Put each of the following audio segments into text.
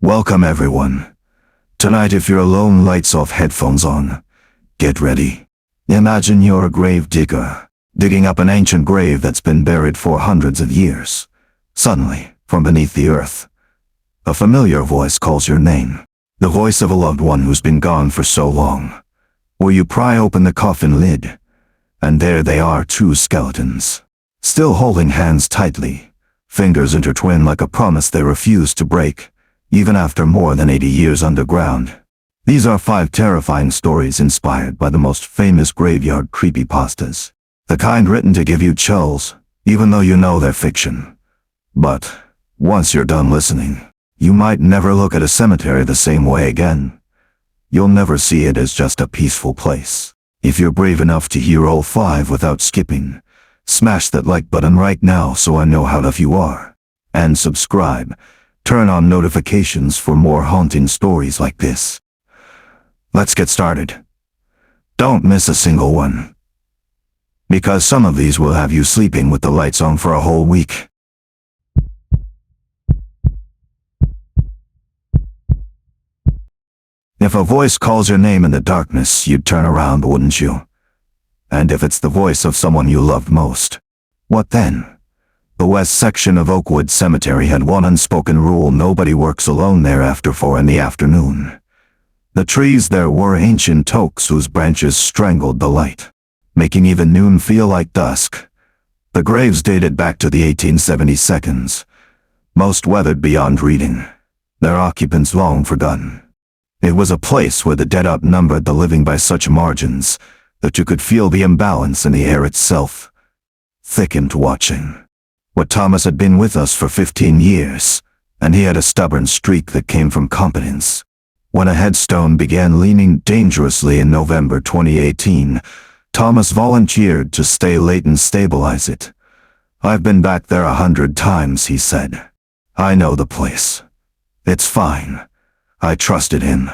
Welcome everyone. Tonight if you're alone, lights off, headphones on. Get ready. Imagine you're a grave digger, digging up an ancient grave that's been buried for hundreds of years. Suddenly, from beneath the earth, a familiar voice calls your name. The voice of a loved one who's been gone for so long. Will you pry open the coffin lid? And there they are, two skeletons, still holding hands tightly, fingers intertwined like a promise they refuse to break, even after more than 80 years underground. These are 5 terrifying stories inspired by the most famous graveyard creepypastas. The kind written to give you chills, even though you know they're fiction. But once you're done listening, you might never look at a cemetery the same way again. You'll never see it as just a peaceful place. If you're brave enough to hear all 5 without skipping, smash that like button right now so I know how tough you are. And subscribe. Turn on notifications for more haunting stories like this. Let's get started. Don't miss a single one, because some of these will have you sleeping with the lights on for a whole week. If a voice calls your name in the darkness, you'd turn around, wouldn't you? And if it's the voice of someone you loved most, what then? The west section of Oakwood Cemetery had one unspoken rule: nobody works alone there after 4 in the afternoon. The trees there were ancient oaks whose branches strangled the light, making even noon feel like dusk. The graves dated back to the 1872s, most weathered beyond reading, their occupants long forgotten. It was a place where the dead outnumbered the living by such margins that you could feel the imbalance in the air itself, thickened watching. What Thomas had been with us for 15 years, and he had a stubborn streak that came from competence. When a headstone began leaning dangerously in November 2018, Thomas volunteered to stay late and stabilize it. "I've been back there 100 times," he said. "I know the place. It's fine." I trusted him.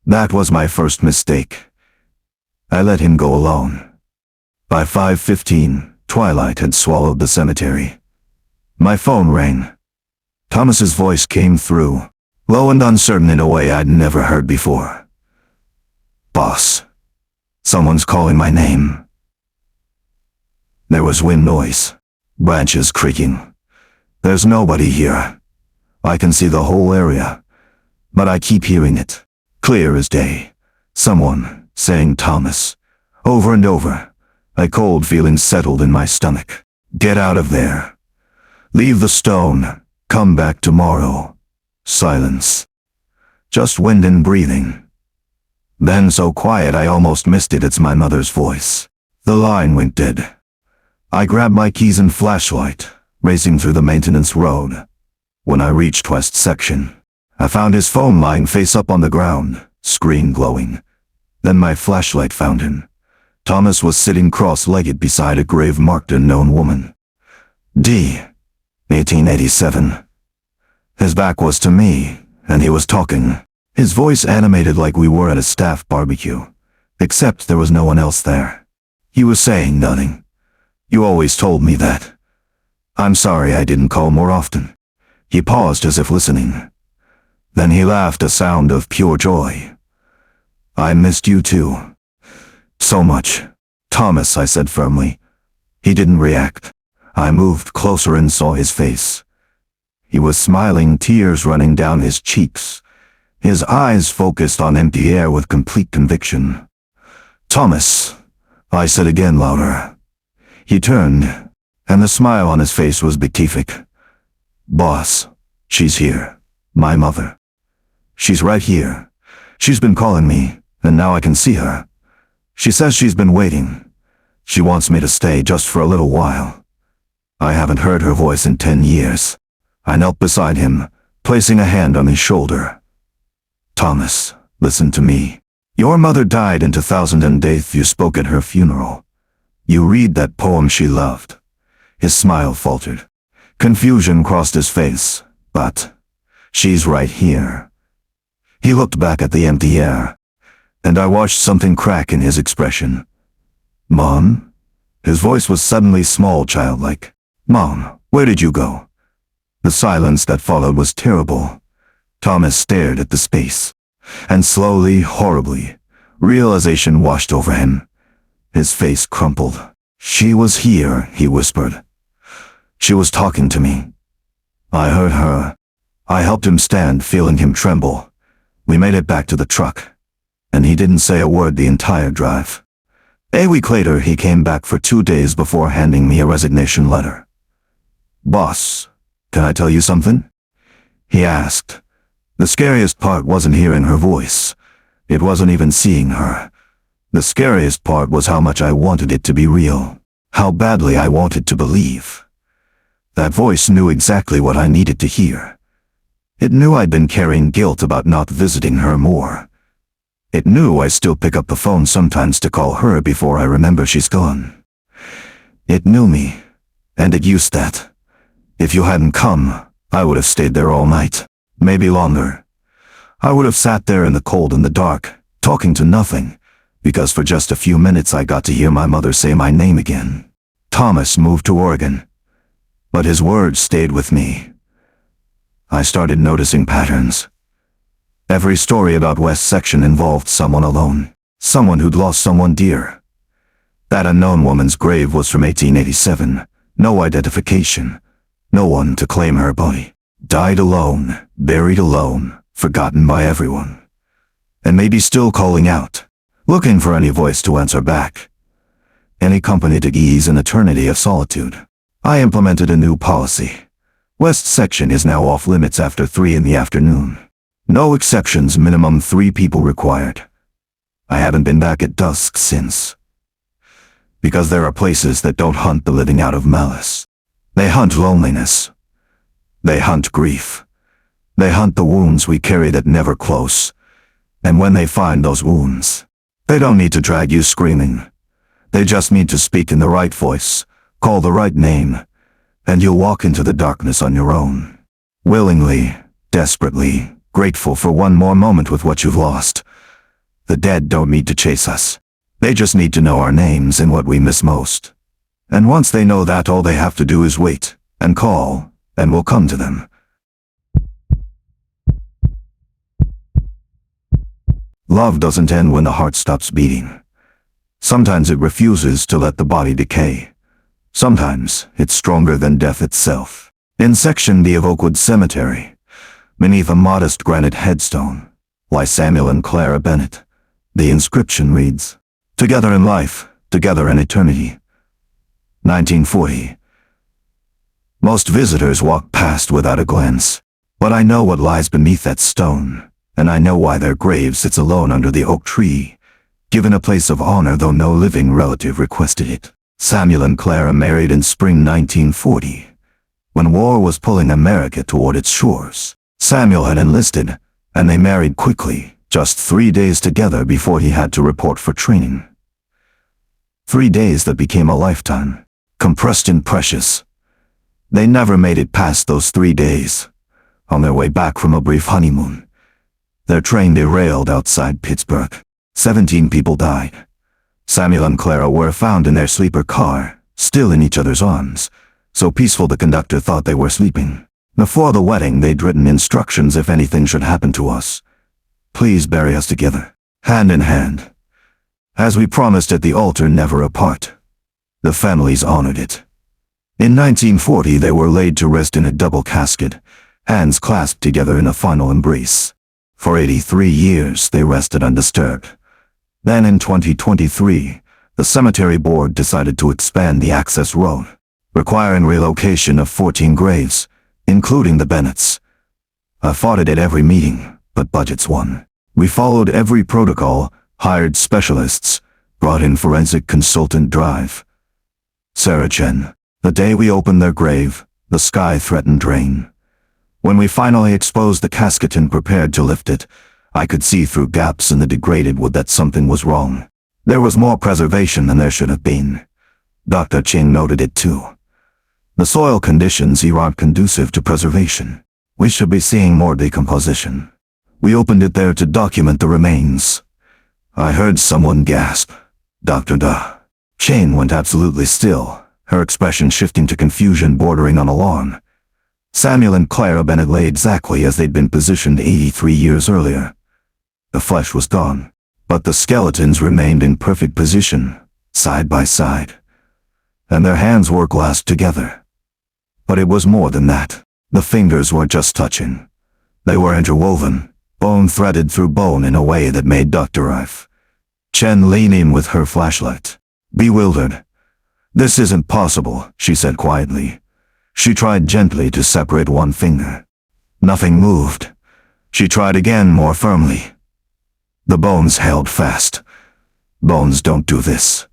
That was my first mistake. I let him go alone. By 5:15, twilight had swallowed the cemetery. My phone rang. Thomas's voice came through, low and uncertain in a way I'd never heard before. "Boss, someone's calling my name." There was wind noise, branches creaking. "There's nobody here. I can see the whole area, but I keep hearing it, clear as day. Someone saying Thomas, over and over. A cold feeling settled in my stomach. Get out of there. Leave the stone. Come back tomorrow." Silence. Just wind and breathing. Then so quiet I almost missed it. It's my mother's voice. The line went dead. I grabbed my keys and flashlight, racing through the maintenance road. When I reached West Section, I found his phone lying face up on the ground, screen glowing. Then my flashlight found him. Thomas was sitting cross-legged beside a grave marked unknown woman. D. 1887. His back was to me, and he was talking. His voice animated like we were at a staff barbecue, except there was no one else there. He was saying nothing. "You always told me that. I'm sorry I didn't call more often." He paused as if listening. Then he laughed, a sound of pure joy. "I missed you too. So much." "Thomas," I said firmly. He didn't react. I moved closer and saw his face. He was smiling, tears running down his cheeks, his eyes focused on empty air with complete conviction. "Thomas," I said again, louder. He turned, and the smile on his face was beatific. "Boss, she's here. My mother. She's right here. She's been calling me, and now I can see her. She says she's been waiting. She wants me to stay just for a little while." I haven't heard her voice in 10 years. I knelt beside him, placing a hand on his shoulder. "Thomas, listen to me. Your mother died in 2008. You spoke at her funeral. You read that poem she loved." His smile faltered. Confusion crossed his face. "But she's right here." He looked back at the empty air, and I watched something crack in his expression. "Mom?" His voice was suddenly small, childlike. "Mom, where did you go?" The silence that followed was terrible. Thomas stared at the space, and slowly, horribly, realization washed over him. His face crumpled. She was here, he whispered. She was talking to me. I heard her. I helped him stand, feeling him tremble. We made it back to the truck, and he didn't say a word the entire drive. A week later, he came back for 2 days before handing me a resignation letter. Boss, can I tell you something? He asked. The scariest part wasn't hearing her voice. It wasn't even seeing her. The scariest part was how much I wanted it to be real. How badly I wanted to believe. That voice knew exactly what I needed to hear. It knew I'd been carrying guilt about not visiting her more. It knew I still pick up the phone sometimes to call her before I remember she's gone. It knew me, and it used that. If you hadn't come, I would have stayed there all night, maybe longer. I would have sat there in the cold and the dark, talking to nothing, because for just a few minutes I got to hear my mother say my name again. Thomas moved to Oregon, but his words stayed with me. I started noticing patterns. Every story about West Section involved someone alone, someone who'd lost someone dear. That unknown woman's grave was from 1887, no identification, no one to claim her body. Died alone, buried alone, forgotten by everyone. And maybe still calling out, looking for any voice to answer back. Any company to ease an eternity of solitude. I implemented a new policy. West Section is now off limits after 3 in the afternoon. No exceptions, minimum 3 people required. I haven't been back at dusk since. Because there are places that don't hunt the living out of malice. They hunt loneliness. They hunt grief. They hunt the wounds we carry that never close. And when they find those wounds, they don't need to drag you screaming. They just need to speak in the right voice, call the right name, and you'll walk into the darkness on your own. Willingly, desperately, grateful for one more moment with what you've lost. The dead don't need to chase us. They just need to know our names and what we miss most. And once they know that, all they have to do is wait, and call, and we'll come to them. Love doesn't end when the heart stops beating. Sometimes it refuses to let the body decay. Sometimes it's stronger than death itself. In Section D of Oakwood Cemetery, beneath a modest granite headstone, lie Samuel and Clara Bennett. The inscription reads, "Together in life, together in eternity." 1940. Most visitors walk past without a glance, but I know what lies beneath that stone, and I know why their grave sits alone under the oak tree, given a place of honor though no living relative requested it. Samuel and Clara married in spring 1940, when war was pulling America toward its shores. Samuel had enlisted, and they married quickly, just 3 days together before he had to report for training. 3 days that became a lifetime, compressed and precious. They never made it past those 3 days. On their way back from a brief honeymoon, their train derailed outside Pittsburgh. 17 people died. Samuel and Clara were found in their sleeper car, still in each other's arms, so peaceful the conductor thought they were sleeping. Before the wedding, they'd written instructions if anything should happen to us. Please bury us together, hand in hand. As we promised at the altar, never apart. The families honored it. In 1940, they were laid to rest in a double casket, hands clasped together in a final embrace. For 83 years, they rested undisturbed. Then in 2023, the cemetery board decided to expand the access road, requiring relocation of 14 graves, including the Bennetts. I fought it at every meeting, but budgets won. We followed every protocol, hired specialists, brought in forensic consultant drive. Sarah Chen, the day we opened their grave, the sky threatened rain. When we finally exposed the casket and prepared to lift it, I could see through gaps in the degraded wood that something was wrong. There was more preservation than there should have been. Dr. Ching noted it too. The soil conditions here aren't conducive to preservation. We should be seeing more decomposition. We opened it there to document the remains. I heard someone gasp. Dr. Da. Ching went absolutely still, her expression shifting to confusion bordering on alarm. Samuel and Clara Bennett lay exactly as they'd been positioned 83 years earlier. The flesh was gone, but the skeletons remained in perfect position, side by side, and their hands were clasped together. But it was more than that. The fingers were just touching. They were interwoven, bone threaded through bone in a way that made Dr. Ive Chen lean in with her flashlight, bewildered. "This isn't possible," she said quietly. She tried gently to separate one finger. Nothing moved. She tried again more firmly. The bones held fast. Bones don't do this.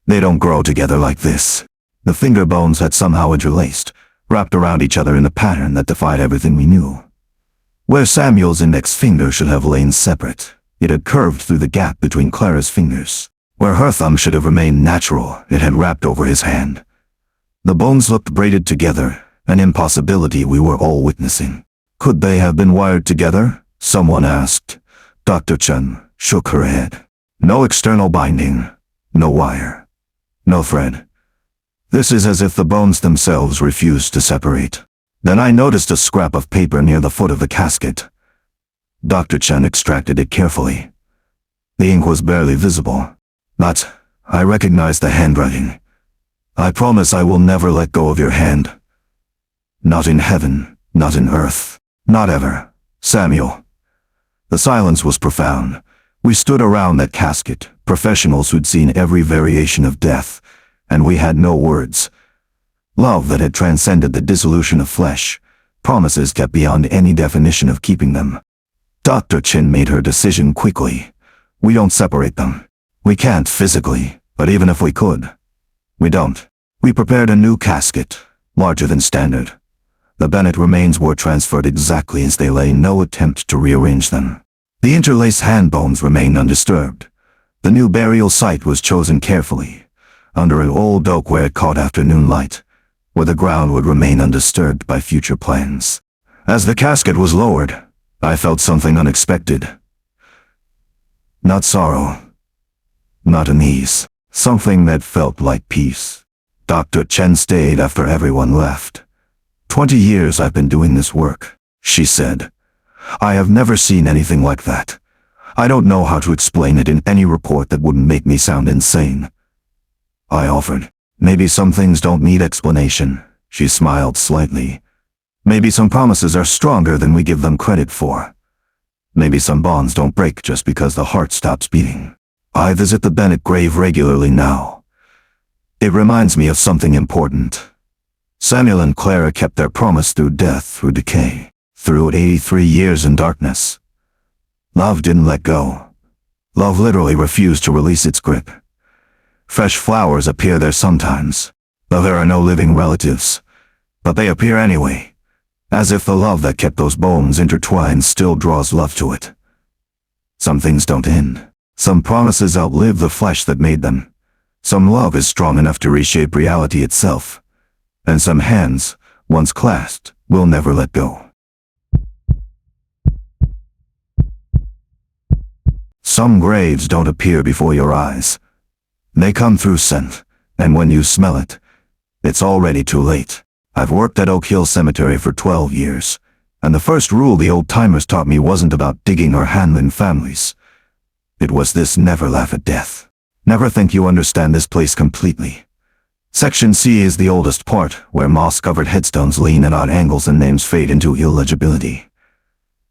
They don't grow together like this. The finger bones had somehow interlaced, wrapped around each other in a pattern that defied everything we knew. Where Samuel's index finger should have lain separate, it had curved through the gap between Clara's fingers. Where her thumb should have remained natural, it had wrapped over his hand. The bones looked braided together, an impossibility we were all witnessing. Could they have been wired together? Someone asked. Dr. Chen shook her head. No external binding, no wire, no thread. This is as if the bones themselves refused to separate. Then I noticed a scrap of paper near the foot of the casket. Dr. Chen extracted it carefully. The ink was barely visible. But I recognized the handwriting. "I promise I will never let go of your hand. Not in heaven, not in earth, not ever, Samuel." The silence was profound. We stood around that casket, professionals who'd seen every variation of death, and we had no words. Love that had transcended the dissolution of flesh, promises kept beyond any definition of keeping them. Dr. Chin made her decision quickly. We don't separate them. We can't physically, but even if we could, we don't. We prepared a new casket, larger than standard. The Bennett remains were transferred exactly as they lay, no attempt to rearrange them. The interlaced hand bones remained undisturbed. The new burial site was chosen carefully, under an old oak where it caught afternoon light, where the ground would remain undisturbed by future plans. As the casket was lowered, I felt something unexpected. Not sorrow, not unease, something that felt like peace. Dr. Chen stayed after everyone left. 20 years I've been doing this work, she said. I have never seen anything like that. I don't know how to explain it in any report that wouldn't make me sound insane. I offered. Maybe some things don't need explanation. She smiled slightly. Maybe some promises are stronger than we give them credit for. Maybe some bonds don't break just because the heart stops beating. I visit the Bennett grave regularly now. It reminds me of something important. Samuel and Clara kept their promise through death, through decay, through 83 years in darkness. Love didn't let go. Love literally refused to release its grip. Fresh flowers appear there sometimes, though there are no living relatives. But they appear anyway, as if the love that kept those bones intertwined still draws love to it. Some things don't end. Some promises outlive the flesh that made them. Some love is strong enough to reshape reality itself. And some hands, once clasped, will never let go. Some graves don't appear before your eyes. They come through scent, and when you smell it, it's already too late. I've worked at Oak Hill Cemetery for 12 years, and the first rule the old-timers taught me wasn't about digging or handling families. It was this: never laugh at death. Never think you understand this place completely. Section C is the oldest part, where moss-covered headstones lean at odd angles and names fade into illegibility.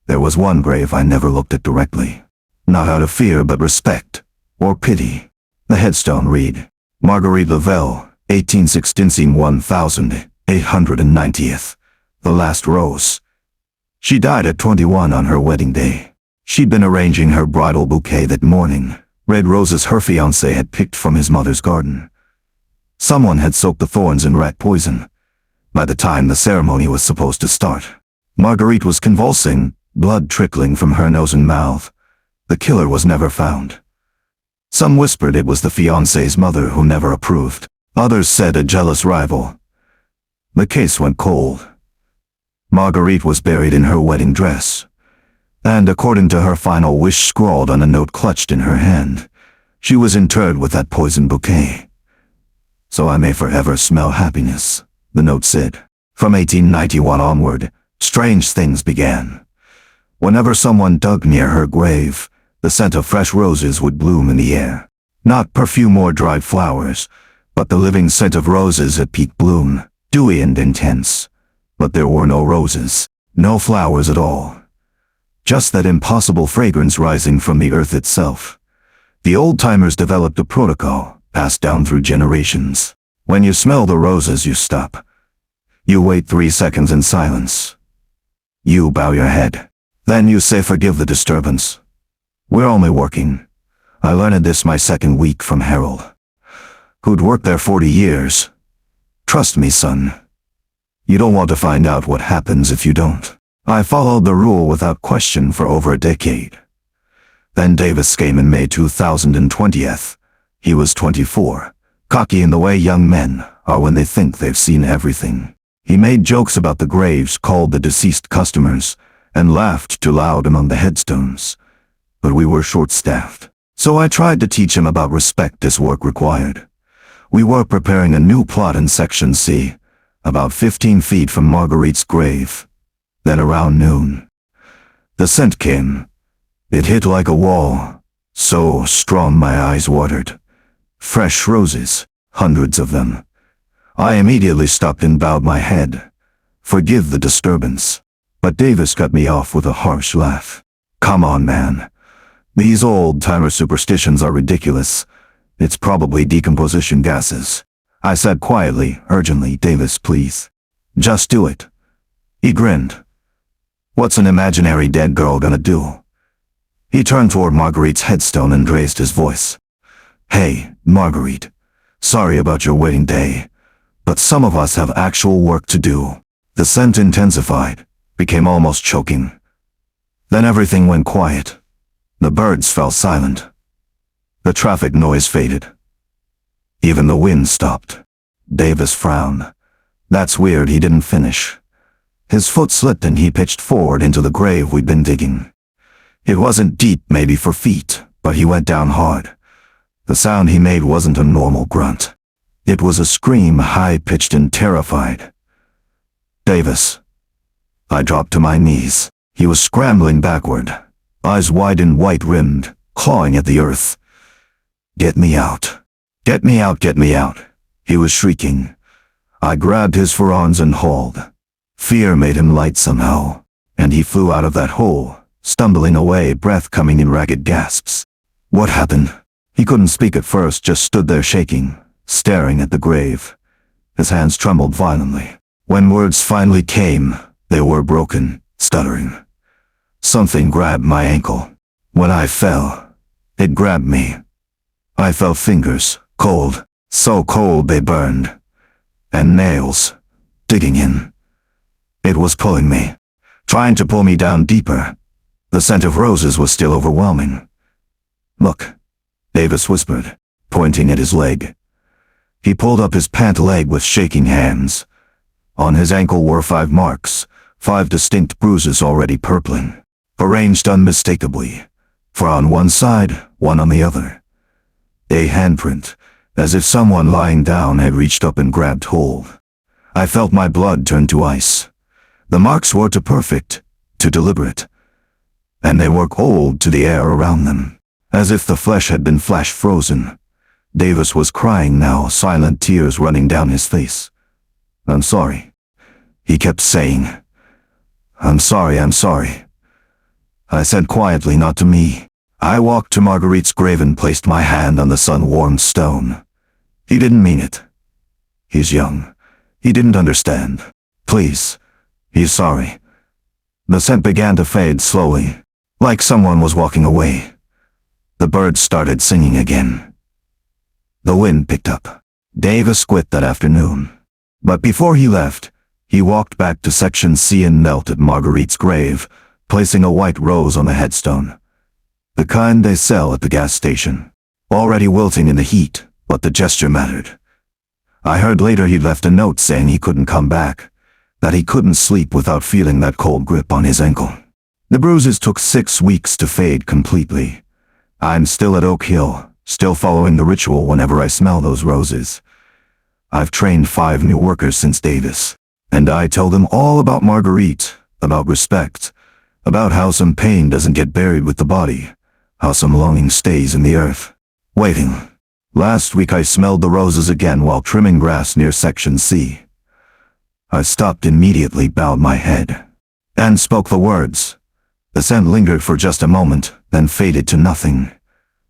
There was one grave I never looked at directly. Not out of fear but respect, or pity. The headstone read, Marguerite Lavelle, 1816 1890th. The last rose. She died at 21 on her wedding day. She'd been arranging her bridal bouquet that morning, red roses her fiancé had picked from his mother's garden. Someone had soaked the thorns in rat poison. By the time the ceremony was supposed to start, Marguerite was convulsing, blood trickling from her nose and mouth. The killer was never found. Some whispered it was the fiancé's mother who never approved. Others said a jealous rival. The case went cold. Marguerite was buried in her wedding dress, and according to her final wish scrawled on a note clutched in her hand, she was interred with that poison bouquet. So I may forever smell happiness, the note said. From 1891 onward, strange things began. Whenever someone dug near her grave, the scent of fresh roses would bloom in the air. Not perfume or dried flowers, but the living scent of roses at peak bloom, dewy and intense. But there were no roses, no flowers at all. Just that impossible fragrance rising from the earth itself. The old-timers developed a protocol, passed down through generations. When you smell the roses, you stop. You wait 3 seconds in silence. You bow your head. Then you say, "Forgive the disturbance. We're only working." I learned this my second week from Harold, who'd worked there 40 years. Trust me, son. You don't want to find out what happens if you don't. I followed the rule without question for over a decade. Then Davis came in May 2020. He was 24, cocky in the way young men are when they think they've seen everything. He made jokes about the graves, called the deceased customers, and laughed too loud among the headstones. But we were short-staffed, so I tried to teach him about respect his work required. We were preparing a new plot in Section C, about 15 feet from Marguerite's grave. Then around noon, the scent came. It hit like a wall, so strong my eyes watered. Fresh roses, hundreds of them. I immediately stopped and bowed my head. Forgive the disturbance. But Davis cut me off with a harsh laugh. Come on, man. These old-timer superstitions are ridiculous. It's probably decomposition gases. I said quietly, urgently, Davis, please. Just do it. He grinned. What's an imaginary dead girl gonna do? He turned toward Marguerite's headstone and raised his voice. Hey, Marguerite. Sorry about your wedding day, but some of us have actual work to do. The scent intensified, became almost choking. Then everything went quiet. The birds fell silent. The traffic noise faded. Even the wind stopped. Davis frowned. That's weird, he didn't finish. His foot slipped and he pitched forward into the grave we'd been digging. It wasn't deep, maybe 4 feet, but he went down hard. The sound he made wasn't a normal grunt. It was a scream, high-pitched and terrified. Davis. I dropped to my knees. He was scrambling backward, eyes wide and white-rimmed, clawing at the earth. Get me out. Get me out, get me out. He was shrieking. I grabbed his forearms and hauled. Fear made him light somehow, and he flew out of that hole, stumbling away, breath coming in ragged gasps. What happened? He couldn't speak at first, just stood there shaking, staring at the grave. His hands trembled violently. When words finally came, they were broken, stuttering. Something grabbed my ankle. When I fell, it grabbed me. I felt fingers, cold, so cold they burned. And nails, digging in. It was pulling me, trying to pull me down deeper. The scent of roses was still overwhelming. Look, Davis whispered, pointing at his leg. He pulled up his pant leg with shaking hands. On his ankle were 5 marks, 5 distinct bruises already purpling, arranged unmistakably, 4 on one side, 1 on the other. A handprint, as if someone lying down had reached up and grabbed hold. I felt my blood turn to ice. The marks were too perfect, too deliberate, and they were cold to the air around them, as if the flesh had been flash frozen. Davis was crying now, silent tears running down his face. I'm sorry, he kept saying. I'm sorry, I'm sorry. I said quietly, not to me. I walked to Marguerite's grave and placed my hand on the sun-warmed stone. He didn't mean it. He's young. He didn't understand. Please. He's sorry. The scent began to fade slowly, like someone was walking away. The birds started singing again. The wind picked up. Davis quit that afternoon. But before he left, he walked back to Section C and knelt at Marguerite's grave, placing a white rose on the headstone. The kind they sell at the gas station. Already wilting in the heat, but the gesture mattered. I heard later he'd left a note saying he couldn't come back, that he couldn't sleep without feeling that cold grip on his ankle. The bruises took 6 weeks to fade completely. I'm still at Oak Hill, still following the ritual whenever I smell those roses. I've trained 5 new workers since Davis. And I tell them all about Marguerite, about respect, about how some pain doesn't get buried with the body, how some longing stays in the earth, waiting. Last week I smelled the roses again while trimming grass near Section C. I stopped immediately, bowed my head, and spoke the words. The scent lingered for just a moment, then faded to nothing.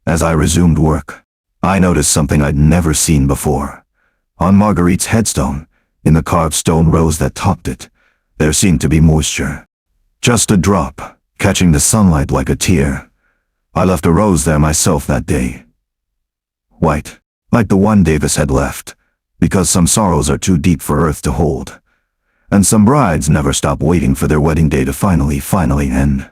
As I resumed work, I noticed something I'd never seen before. On Marguerite's headstone, in the carved stone rose that topped it, there seemed to be moisture. Just a drop, catching the sunlight like a tear. I left a rose there myself that day. White, like the one Davis had left, because some sorrows are too deep for earth to hold. And some brides never stop waiting for their wedding day to finally end.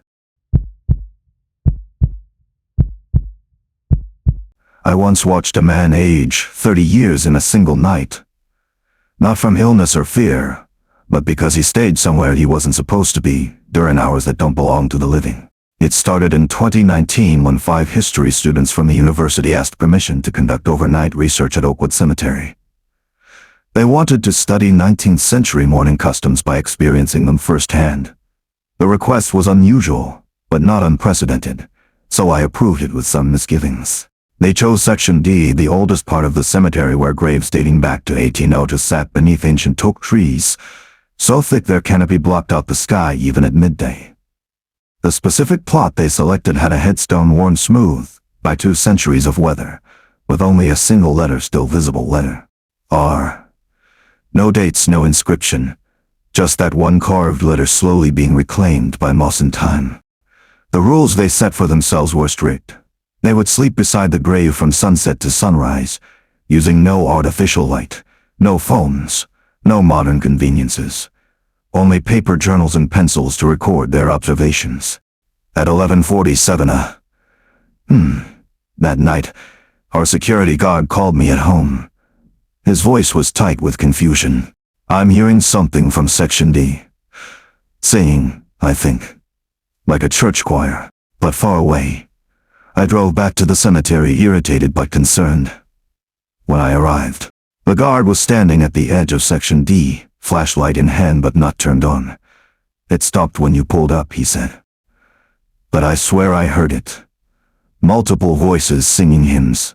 I once watched a man age 30 years in a single night. Not from illness or fear, but because he stayed somewhere he wasn't supposed to be, during hours that don't belong to the living. It started in 2019 when 5 history students from the university asked permission to conduct overnight research at Oakwood Cemetery. They wanted to study 19th century mourning customs by experiencing them firsthand. The request was unusual, but not unprecedented, so I approved it with some misgivings. They chose Section D, the oldest part of the cemetery where graves dating back to 1802 sat beneath ancient oak trees, so thick their canopy blocked out the sky even at midday. The specific plot they selected had a headstone worn smooth by 2 centuries of weather, with only a single letter still visible, letter R. No dates, no inscription, just that one carved letter slowly being reclaimed by moss and time. The rules they set for themselves were strict. They would sleep beside the grave from sunset to sunrise, using no artificial light, no phones, no modern conveniences. Only paper journals and pencils to record their observations. At 11:47 that night, our security guard called me at home. His voice was tight with confusion. I'm hearing something from Section D. Singing, I think. Like a church choir, but far away. I drove back to the cemetery, irritated but concerned. When I arrived, the guard was standing at the edge of Section D, flashlight in hand but not turned on. It stopped when you pulled up, he said. But I swear I heard it. Multiple voices singing hymns.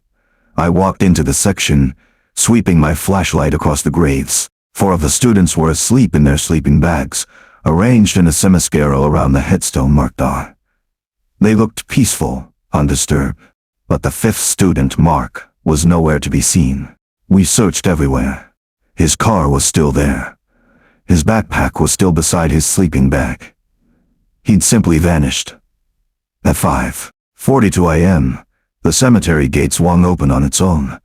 I walked into the section, sweeping my flashlight across the graves. 4 of the students were asleep in their sleeping bags, arranged in a semicircle around the headstone marked R. They looked peaceful, undisturbed, but the 5th student, Mark, was nowhere to be seen. We searched everywhere. His car was still there. His backpack was still beside his sleeping bag. He'd simply vanished. At 5:42 a.m., the cemetery gate swung open on its own,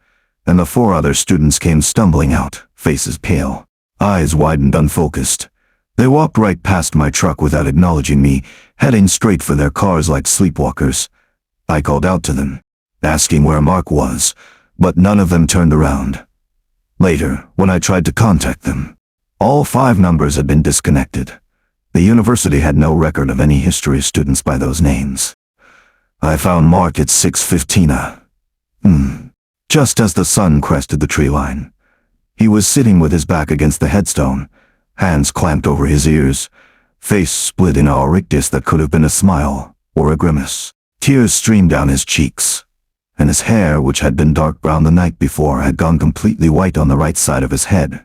and the 4 other students came stumbling out, faces pale, eyes widened, unfocused. They walked right past my truck without acknowledging me, heading straight for their cars like sleepwalkers. I called out to them, asking where Mark was, but none of them turned around. Later, when I tried to contact them, all 5 numbers had been disconnected. The university had no record of any history students by those names. I found Mark at 6:15 just as the sun crested the tree line. He was sitting with his back against the headstone, hands clamped over his ears, face split in a rictus that could have been a smile or a grimace. Tears streamed down his cheeks, and his hair, which had been dark brown the night before, had gone completely white on the right side of his head,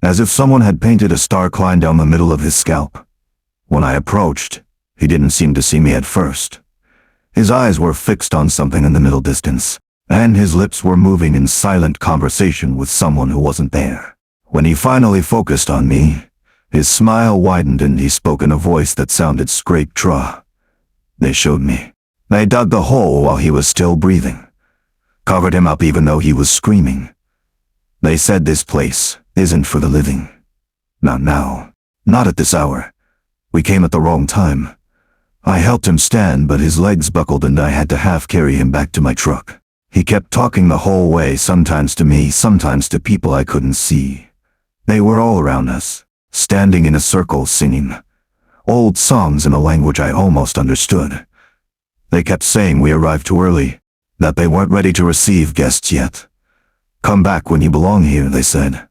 as if someone had painted a stark line down the middle of his scalp. When I approached, he didn't seem to see me at first. His eyes were fixed on something in the middle distance, and his lips were moving in silent conversation with someone who wasn't there. When he finally focused on me, his smile widened and he spoke in a voice that sounded scraped draw. They showed me. They dug the hole while he was still breathing, covered him up even though he was screaming. They said this place isn't for the living. Not now. Not at this hour. We came at the wrong time. I helped him stand, but his legs buckled and I had to half carry him back to my truck. He kept talking the whole way, sometimes to me, sometimes to people I couldn't see. They were all around us, standing in a circle singing old songs in a language I almost understood. They kept saying we arrived too early, that they weren't ready to receive guests yet. Come back when you belong here, they said.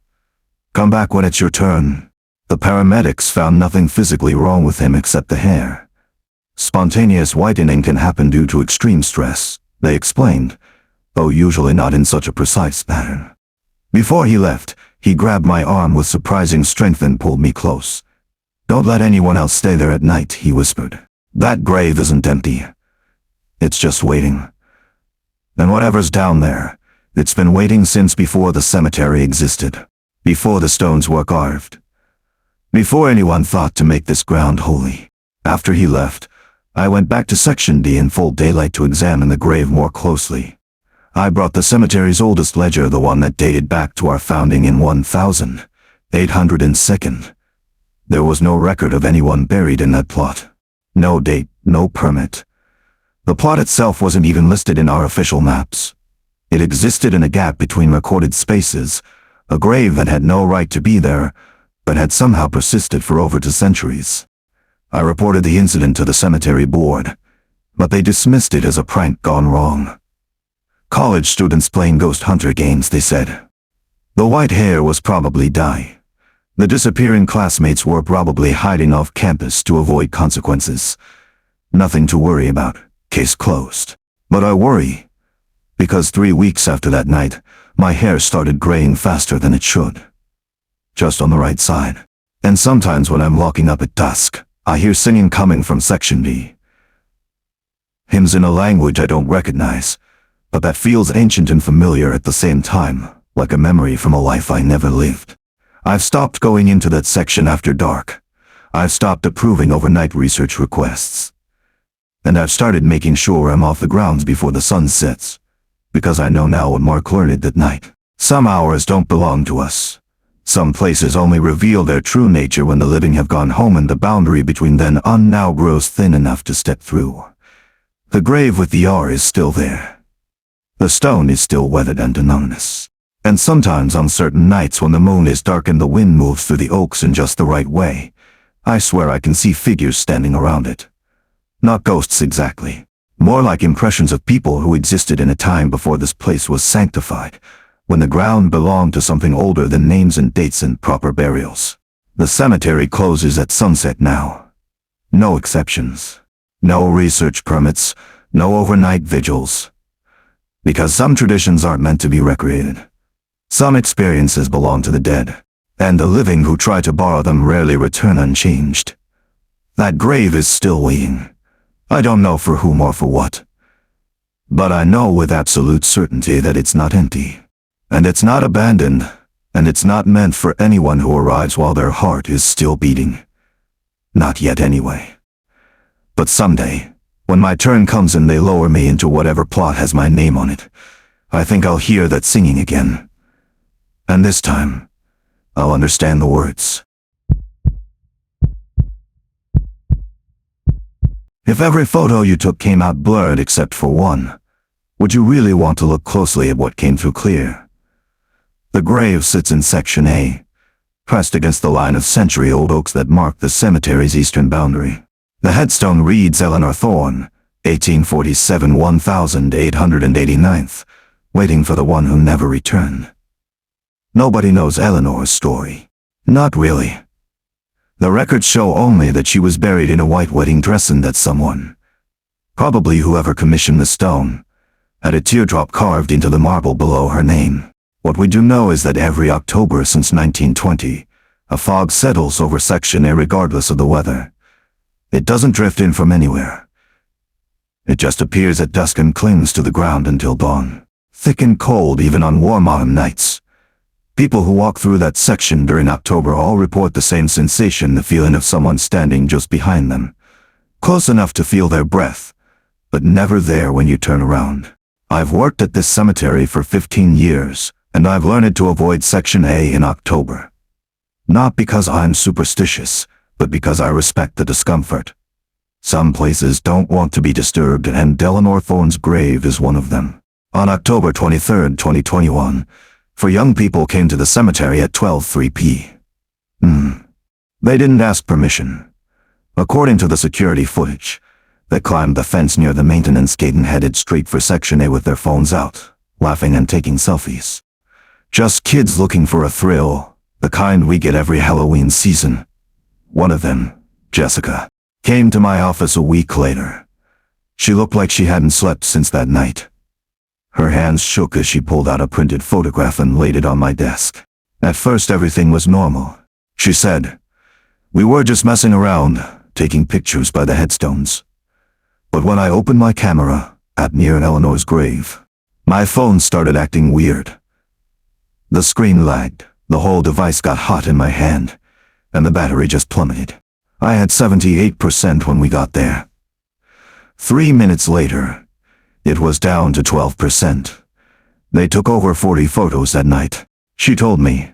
Come back when it's your turn. The paramedics found nothing physically wrong with him except the hair. Spontaneous whitening can happen due to extreme stress, they explained, though usually not in such a precise pattern. Before he left, he grabbed my arm with surprising strength and pulled me close. Don't let anyone else stay there at night, he whispered. That grave isn't empty. It's just waiting. And whatever's down there, it's been waiting since before the cemetery existed, before the stones were carved, before anyone thought to make this ground holy. After he left, I went back to Section D in full daylight to examine the grave more closely. I brought the cemetery's oldest ledger, the one that dated back to our founding in 1802. There was no record of anyone buried in that plot. No date, no permit. The plot itself wasn't even listed in our official maps. It existed in a gap between recorded spaces, a grave that had no right to be there, but had somehow persisted for over 2 centuries. I reported the incident to the cemetery board, but they dismissed it as a prank gone wrong. College students playing ghost hunter games, they said. The white hair was probably dye. The disappearing classmates were probably hiding off campus to avoid consequences. Nothing to worry about, case closed. But I worry, because 3 weeks after that night, my hair started graying faster than it should. Just on the right side. And sometimes when I'm locking up at dusk, I hear singing coming from Section B. Hymns in a language I don't recognize, but that feels ancient and familiar at the same time, like a memory from a life I never lived. I've stopped going into that section after dark. I've stopped approving overnight research requests. And I've started making sure I'm off the grounds before the sun sets, because I know now what Mark learned that night. Some hours don't belong to us. Some places only reveal their true nature when the living have gone home and the boundary between them now grows thin enough to step through. The grave with the R is still there. The stone is still weathered into numbness. And sometimes on certain nights when the moon is dark and the wind moves through the oaks in just the right way, I swear I can see figures standing around it. Not ghosts exactly. More like impressions of people who existed in a time before this place was sanctified, when the ground belonged to something older than names and dates and proper burials. The cemetery closes at sunset now. No exceptions. No research permits, no overnight vigils. Because some traditions aren't meant to be recreated. Some experiences belong to the dead, and the living who try to borrow them rarely return unchanged. That grave is still waiting. I don't know for whom or for what. But I know with absolute certainty that it's not empty. And it's not abandoned, and it's not meant for anyone who arrives while their heart is still beating. Not yet anyway. But someday, when my turn comes and they lower me into whatever plot has my name on it, I think I'll hear that singing again. And this time, I'll understand the words. If every photo you took came out blurred except for one, would you really want to look closely at what came through clear? The grave sits in Section A, pressed against the line of century-old oaks that mark the cemetery's eastern boundary. The headstone reads Eleanor Thorne, 1847-1889, waiting for the one who never returned. Nobody knows Eleanor's story. Not really. The records show only that she was buried in a white wedding dress and that someone, probably whoever commissioned the stone, had a teardrop carved into the marble below her name. What we do know is that every October since 1920, a fog settles over Section A regardless of the weather. It doesn't drift in from anywhere. It just appears at dusk and clings to the ground until dawn. Thick and cold even on warm autumn nights. People who walk through that section during October all report the same sensation, the feeling of someone standing just behind them. Close enough to feel their breath, but never there when you turn around. I've worked at this cemetery for 15 years, and I've learned to avoid Section A in October. Not because I'm superstitious, but because I respect the discomfort. Some places don't want to be disturbed, and Eleanor Thorne's grave is one of them. On October 23, 2021, 4 young people came to the cemetery at 12:03 p.m. They didn't ask permission. According to the security footage, they climbed the fence near the maintenance gate and headed straight for Section A with their phones out, laughing and taking selfies. Just kids looking for a thrill, the kind we get every Halloween season. One of them, Jessica, came to my office a week later. She looked like she hadn't slept since that night. Her hands shook as she pulled out a printed photograph and laid it on my desk. At first everything was normal. She said, "We were just messing around, taking pictures by the headstones." But when I opened my camera, at near Eleanor's grave, my phone started acting weird. The screen lagged, the whole device got hot in my hand, and the battery just plummeted. I had 78% when we got there. 3 minutes later, it was down to 12%. They took over 40 photos that night. She told me,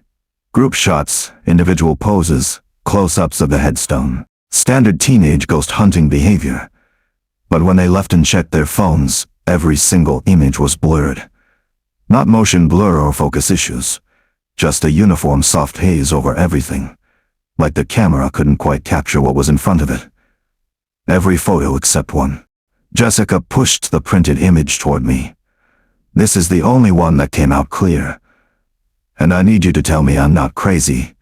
group shots, individual poses, close-ups of the headstone, standard teenage ghost hunting behavior. But when they left and checked their phones, every single image was blurred. Not motion blur or focus issues, just a uniform soft haze over everything, like the camera couldn't quite capture what was in front of it. Every photo except one. Jessica pushed the printed image toward me. "This is the only one that came out clear. And I need you to tell me I'm not crazy,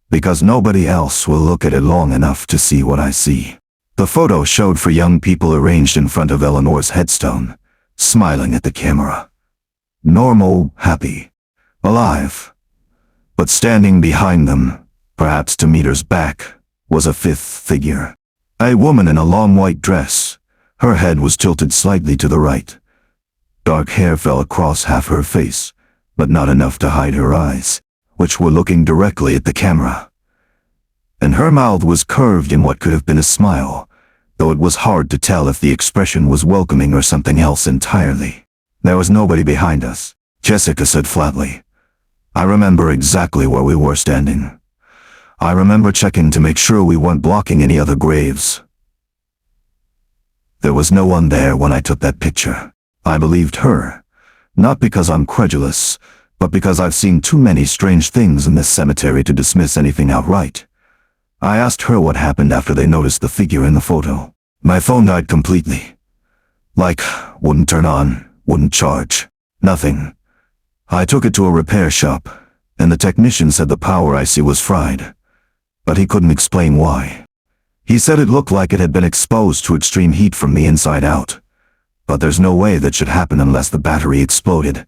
because nobody else will look at it long enough to see what I see." The photo showed for young people arranged in front of Eleanor's headstone, smiling at the camera. Normal, happy, alive. But standing behind them, perhaps 2 meters back, was a fifth figure. A woman in a long white dress. Her head was tilted slightly to the right. Dark hair fell across half her face, but not enough to hide her eyes, which were looking directly at the camera. And her mouth was curved in what could have been a smile, though it was hard to tell if the expression was welcoming or something else entirely. "There was nobody behind us," Jessica said flatly. "I remember exactly where we were standing. I remember checking to make sure we weren't blocking any other graves. There was no one there when I took that picture." I believed her, not because I'm credulous, but because I've seen too many strange things in this cemetery to dismiss anything outright. I asked her what happened after they noticed the figure in the photo. My phone died completely. Like, wouldn't turn on, wouldn't charge, nothing. I took it to a repair shop, and the technician said the power IC was fried, but he couldn't explain why. He said it looked like it had been exposed to extreme heat from the inside out, but there's no way that should happen unless the battery exploded,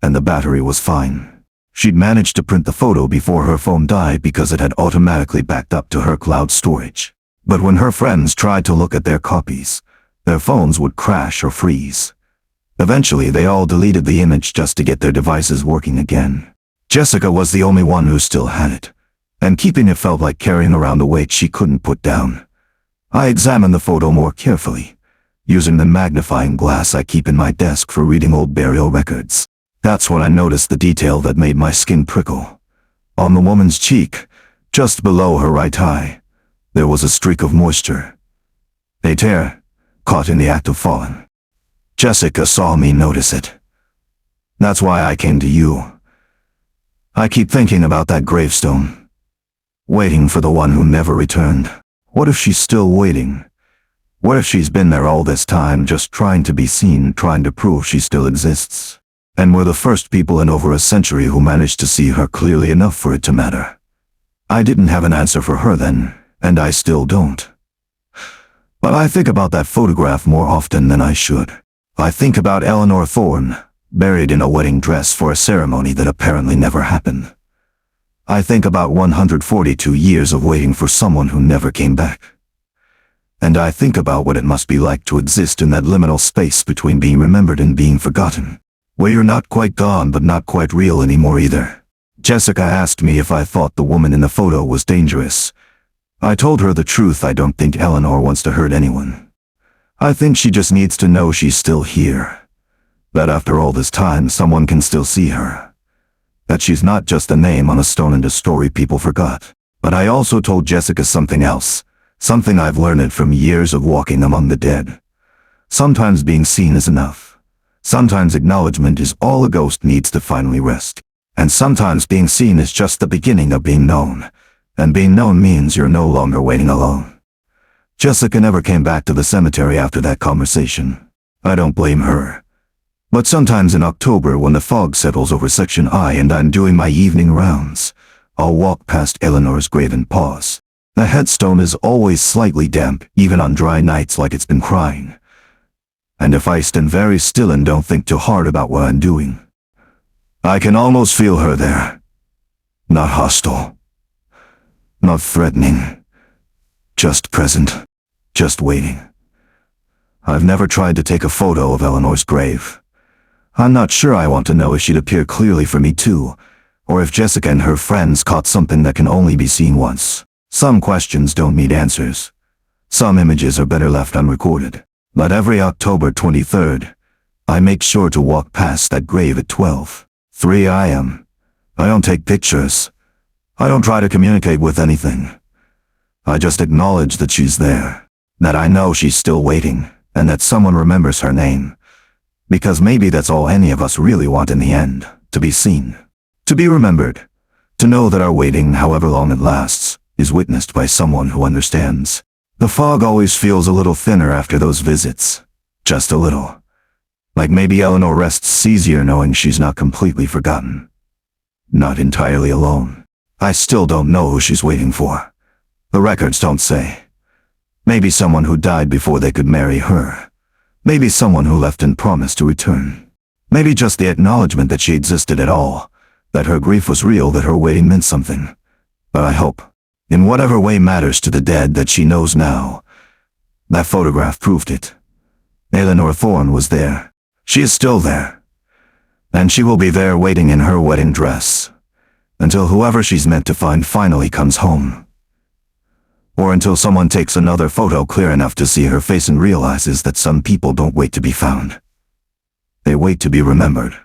and the battery was fine. She'd managed to print the photo before her phone died because it had automatically backed up to her cloud storage. But when her friends tried to look at their copies, their phones would crash or freeze. Eventually, they all deleted the image just to get their devices working again. Jessica was the only one who still had it, and keeping it felt like carrying around a weight she couldn't put down. I examined the photo more carefully, using the magnifying glass I keep in my desk for reading old burial records. That's when I noticed the detail that made my skin prickle. On the woman's cheek, just below her right eye, there was a streak of moisture. A tear, caught in the act of falling. Jessica saw me notice it. That's why I came to you. I keep thinking about that gravestone, waiting for the one who never returned. What if she's still waiting? What if she's been there all this time just trying to be seen, trying to prove she still exists? And we're the first people in over a century who managed to see her clearly enough for it to matter. I didn't have an answer for her then, and I still don't. But I think about that photograph more often than I should. I think about Eleanor Thorne, buried in a wedding dress for a ceremony that apparently never happened. I think about 142 years of waiting for someone who never came back. And I think about what it must be like to exist in that liminal space between being remembered and being forgotten, where you're not quite gone but not quite real anymore either. Jessica asked me if I thought the woman in the photo was dangerous. I told her the truth. I don't think Eleanor wants to hurt anyone. I think she just needs to know she's still here. That after all this time someone can still see her. That she's not just a name on a stone and a story people forgot. But I also told Jessica something else, something I've learned from years of walking among the dead. Sometimes being seen is enough. Sometimes acknowledgement is all a ghost needs to finally rest. And sometimes being seen is just the beginning of being known. And being known means you're no longer waiting alone. Jessica never came back to the cemetery after that conversation. I don't blame her. But sometimes in October when the fog settles over Section I and I'm doing my evening rounds, I'll walk past Eleanor's grave and pause. The headstone is always slightly damp, even on dry nights like it's been crying. And if I stand very still and don't think too hard about what I'm doing, I can almost feel her there. Not hostile. Not threatening. Just present. Just waiting. I've never tried to take a photo of Eleanor's grave. I'm not sure I want to know if she'd appear clearly for me too, or if Jessica and her friends caught something that can only be seen once. Some questions don't need answers. Some images are better left unrecorded. But every October 23rd, I make sure to walk past that grave at 12:03 a.m. I don't take pictures. I don't try to communicate with anything. I just acknowledge that she's there, that I know she's still waiting, and that someone remembers her name. Because maybe that's all any of us really want in the end, to be seen, to be remembered, to know that our waiting, however long it lasts, is witnessed by someone who understands. The fog always feels a little thinner after those visits, just a little. Like maybe Eleanor rests easier knowing she's not completely forgotten. Not entirely alone. I still don't know who she's waiting for. The records don't say. Maybe someone who died before they could marry her. Maybe someone who left and promised to return. Maybe just the acknowledgement that she existed at all, that her grief was real, that her waiting meant something. But I hope, in whatever way matters to the dead, that she knows now. That photograph proved it. Eleanor Thorne was there. She is still there. And she will be there waiting in her wedding dress, until whoever she's meant to find finally comes home. Or until someone takes another photo clear enough to see her face and realizes that some people don't wait to be found. They wait to be remembered.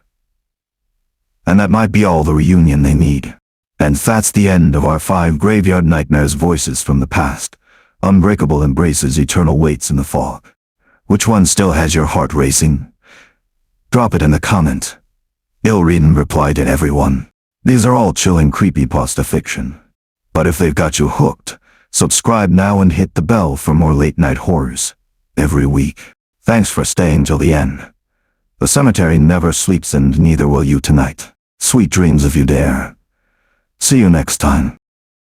And that might be all the reunion they need. And that's the end of our 5 graveyard nightmares. Voices from the past. Unbreakable embraces eternal waits in the fog. Which one still has your heart racing? Drop it in the comment. I'll read and reply to everyone. These are all chilling creepypasta fiction. But if they've got you hooked, subscribe now and hit the bell for more late-night horrors every week. Thanks for staying till the end. The cemetery never sleeps, and neither will you tonight. Sweet dreams if you dare. See you next time.